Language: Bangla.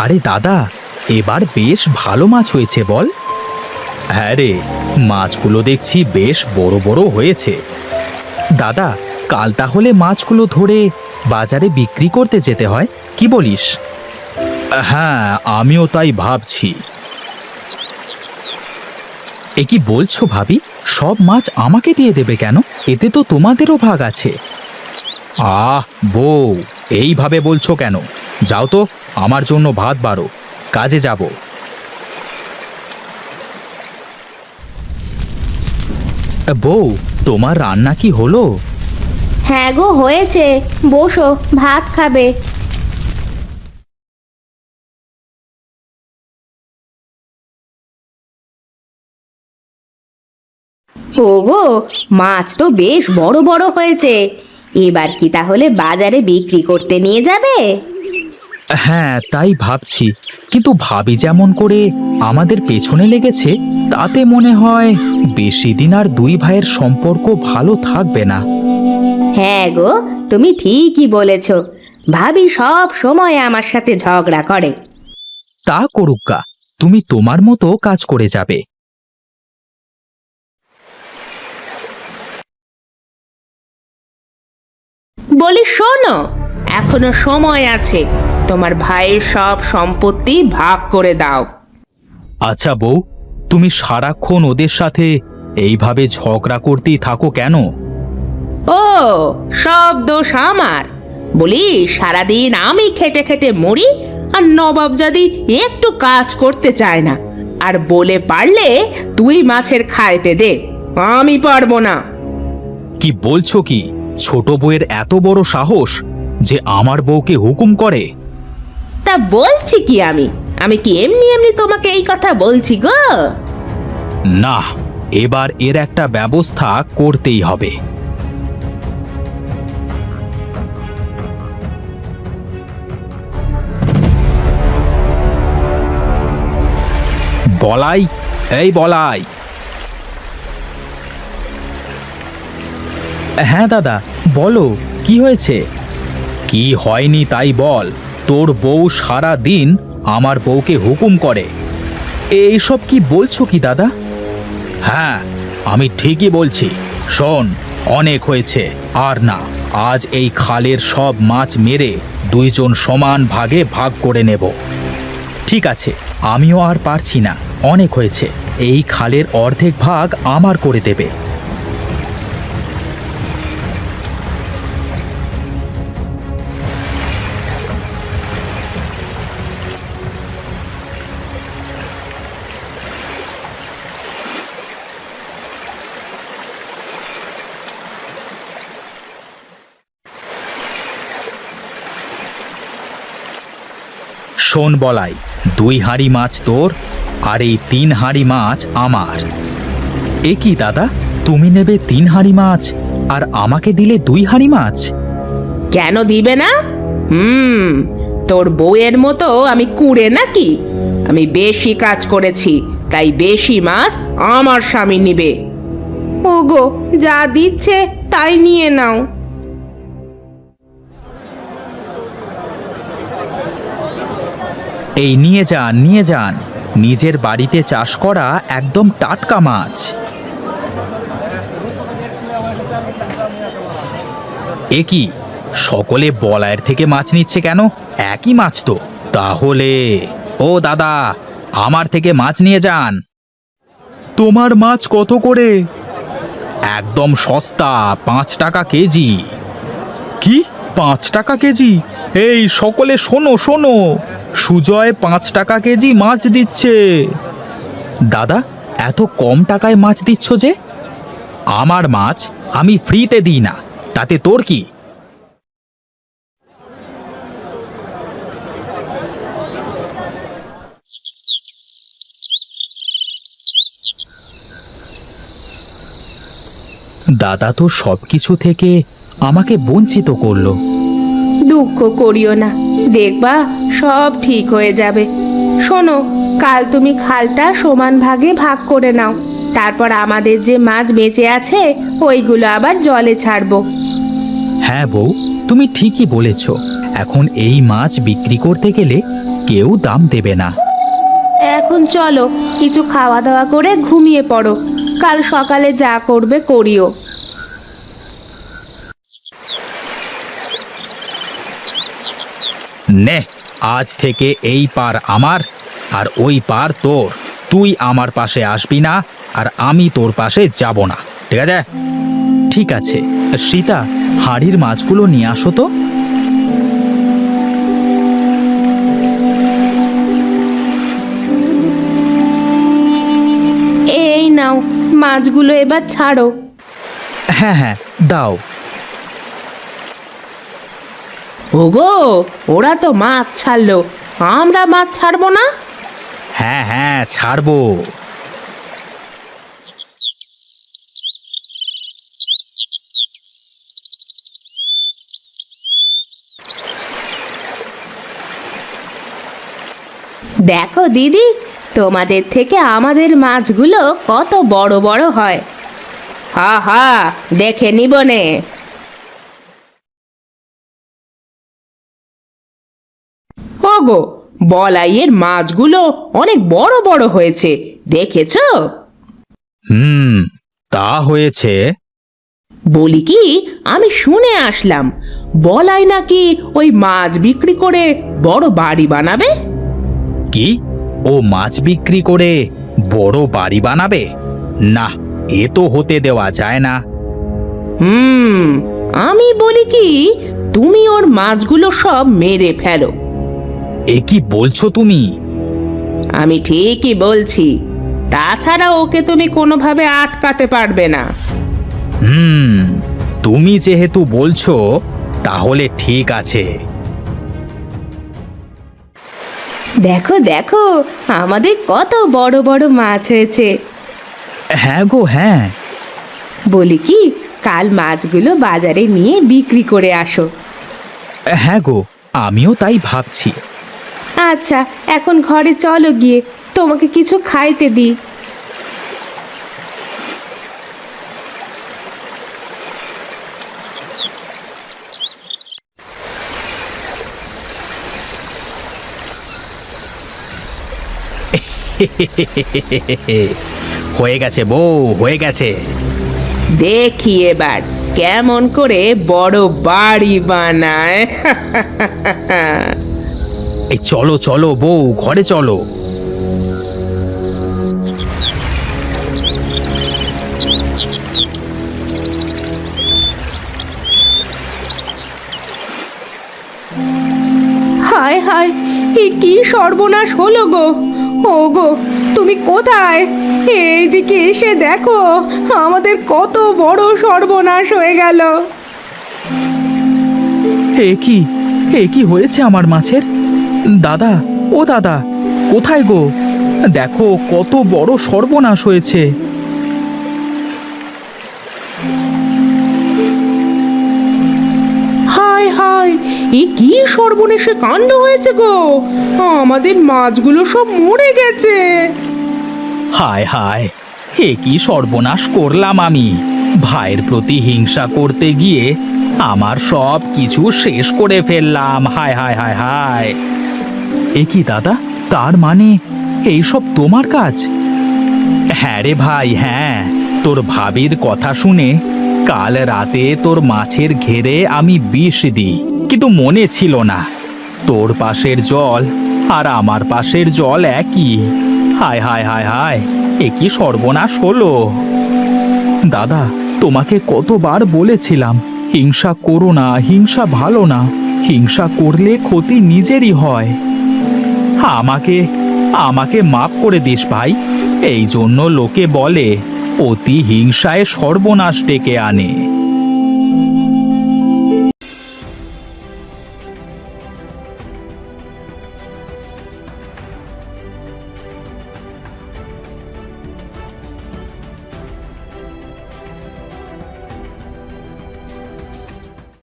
আরে দাদা, এবার বেশ ভালো মাছ হয়েছে বল। হ্যাঁ রে, মাছগুলো দেখছি বেশ বড় বড় হয়েছে। দাদা, কাল তাহলে মাছগুলো ধরে বাজারে বিক্রি করতে যেতে হয়, কি বলিস? হ্যাঁ, আমিও তাই ভাবছি। এ কি বলছো ভাবি? সব মাছ আমাকে দিয়ে দেবে কেন? এতে তো তোমাদেরও ভাগ আছে। আহ বউ, এইভাবে বলছো কেন? যাও তো, আমার জন্য ভাত বাড়ো, কাজে যাব। বউ, তোমার রান্না কি হলো? হ্যাঁ গো, হয়েছে। বসো, ভাত খাবে। ওগো, মাছ তো বেশ বড় বড় হয়েছে। এবার কি তাহলে বাজারে বিক্রি করতে নিয়ে যাবে? হ্যাঁ, তাই ভাবছি, কিন্তু ভাবি যেমন করে আমাদের পেছনে লেগেছে, তাতে মনে হয় বেশি দিন আর দুই ভাইয়ের সম্পর্ক ভালো থাকবে না। হ্যাঁ গো, তুমি ঠিকই বলেছ। ভাবি সব সময় আমার সাথে ঝগড়া করে। তা করুক্কা, তুমি তোমার মতো কাজ করে যাবে। বলি শোনো, এখনো সময় আছে, তোমার ভাইয়ের সব সম্পত্তি ভাগ করে দাও। আচ্ছা বউ, তুমি সারাক্ষণ ওদের সাথে এইভাবে ঝগড়া করতেই থাকো কেন? ও, সব দোষ আমার? বলি সারাদিন আমি খেটে খেটে মরি, আর নবাবজাদি একটু কাজ করতে চায় না। আর বলে পারলে তুই মাছের খাইতে দে, আমি পারবো না। কি বলছো কি? ছোট বউয়ের এত বড় সাহস যে আমার বউকে হুকুম করে? তা বলছি কি, আমি আমি কি এমনি এমনি তোমাকে এই কথা বলছি গো? না, এবার এর একটা ব্যবস্থা করতেই হবে। বলাই, এই বলাই। হ্যাঁ দাদা, বলো, কি হয়েছে? কি হয়নি তাই বল। তোর বউ সারা দিন আমার বউকে হুকুম করে। এইসব কি বলছো কি দাদা? হ্যাঁ, আমি ঠিকই বলছি। শোন, অনেক হয়েছে, আর না। আজ এই খালের সব মাছ মেরে দুইজন সমান ভাগে ভাগ করে নেব। ঠিক আছে, আমিও আর পারছি না, অনেক হয়েছে। এই খালের অর্ধেক ভাগ আমার করে দেবে। শোন বলাই, 2 হাঁড়ি মাছ তোর, আর এই 3 হাঁড়ি মাছ আমার। এ কি দাদা, তুমি নেবে 3 হাঁড়ি মাছ আর আমাকে দিলে 2 হাঁড়ি মাছ? কেন দিবে না? তোর বউয়ের মতো আমি কুঁড়ে নাকি? আমি বেশি কাজ করেছি, তাই বেশি মাছ আমার স্বামী নিবে। ওগো, যা দিচ্ছে তাই নিয়ে নাও। এই নিয়ে যান, নিয়ে যান, নিজের বাড়িতে চাষ করা একদম টাটকা মাছ। এ কি, সকলে বলায়ের থেকে মাছ নিচ্ছে কেন? একই মাছ তো। তাহলে ও দাদা, আমার থেকে মাছ নিয়ে যান। তোমার মাছ কত করে? একদম সস্তা, 5 টাকা কেজি। কি, 5 টাকা কেজি? এই সকলে শোনো শোনো, সুজয় 5 টাকা কেজি মাছ দিচ্ছে। দাদা, এত কম টাকায় মাছ দিচ্ছ যে? আমার মাছ আমি ফ্রিতে দিই না, তাতে তোর কি? দাদা তো সবকিছু থেকে আমাকে বঞ্চিত করলো। দুঃখ করিও না, দেখবা সব ঠিক হয়ে যাবে। শোনো, কাল তুমি খালটা সমান ভাগে ভাগ করে নাও, তারপর আমাদের যে মাছ বেঁচে আছে ওইগুলো আবার জলে ছাড়বো। হ্যাঁ বউ, তুমি ঠিকই বলেছ। এখন এই মাছ বিক্রি করতে গেলে কেউ দাম দেবে না। এখন চলো কিছু খাওয়া দাওয়া করে ঘুমিয়ে পড়ো, কাল সকালে যা করবে করিও। নে, আজ থেকে এই পার আমার আর ওই পার তোর। তুই আমার পাশে আসবি না আর আমি তোর পাশে যাব না, ঠিক আছে? ঠিক আছে। সীতা, হাঁড়ির মাছগুলো নিয়ে আসো তো। এই নাও, মাছগুলো এবার ছাড়ো। হ্যাঁ হ্যাঁ, দাও। ওগো, ওরা তো মাছ ছাড়লো, আমরা মাছ ছাড়বো না? হ্যাঁ হ্যাঁ, ছাড়বো। দেখো দিদি, তোমাদের থেকে আমাদের মাছগুলো কত বড় বড় হয়। হা হা, দেখে নিবনে। ওগো, বলাইয়ের মাছগুলো অনেক বড় বড় হয়েছে, দেখেছো? তা হয়েছে। বলি কি, আমি শুনে আসলাম বলাই নাকি ওই মাছ বিক্রি করে বড় বাড়ি বানাবে। কি, ও মাছ বিক্রি করে বড় বাড়ি বানাবে? না, এ তো হতে দেওয়া যায় না। আমি বলি কি, তুমি ওর মাছগুলো সব মেরে ফেলো। এ কি বলছো তুমি? আমি ঠিকই বলছি, তাছাড়া ওকে তুমি কোনোভাবে আটকাতে পারবে না। তুমি যেহেতু বলছো তাহলে ঠিক আছে। দেখো দেখো, আমাদের কত বড় বড় মাছ হয়েছে। হ্যাঁ গো, হ্যাঁ। বলি কি, কাল মাছগুলো বাজারে নিয়ে বিক্রি করে আসো। হ্যাঁ গো, আমিও তাই ভাবছি। আচ্ছা, এখন ঘরে চলো, গিয়ে তোমাকে কিছু খাইতে দিই। হয়ে গেছে বউ, হয়ে গেছে। দেখি এবার কেমন করে বড় বাড়ি বানায়। এই চলো চলো বউ, ঘরে চলো। হায় হায়, এ কি সর্বনাশ হলো গো! ও গো, তুমি কোথায়? এইদিকে এসে দেখো, আমাদের কত বড় সর্বনাশ হয়ে গেল। এ কি হয়েছে আমার মাছের? দাদা, ও দাদা, কোথায় গো? দেখো কত বড় সর্বনাশ হয়েছে। হায় হায়, এ কি সর্বনেশে কাণ্ড হয়েছে গো! আমাদের মাছগুলো সব মরে গেছে। হায় হায়, এ কি সর্বনাশ করলাম আমি! ভাইয়ের প্রতি হিংসা করতে গিয়ে আমার সব কিছু শেষ করে ফেললাম। হায় হায় হায় হায়! এ কি দাদা, তার মানে এইসব তোমার কাজ? হ্যাঁ রে ভাই, হ্যাঁ। তোর ভাবির কথা শুনে কাল রাতে তোর মাছের ঘেরে আমি বিষ দিই, কিন্তু মনে ছিল না তোর পাশের জল আর আমার পাশের জল একই। হায় হায় হায় হায়, এ কি সর্বনাশ হলো! দাদা, তোমাকে কতবার বলেছিলাম হিংসা করো না, হিংসা ভালো না, হিংসা করলে ক্ষতি নিজেরই হয়। আমাকে আমাকে মাফ করে দিস ভাই। এই জন্য লোকে বলে অতি হিংসায় সর্বনাশ ডেকে আনে।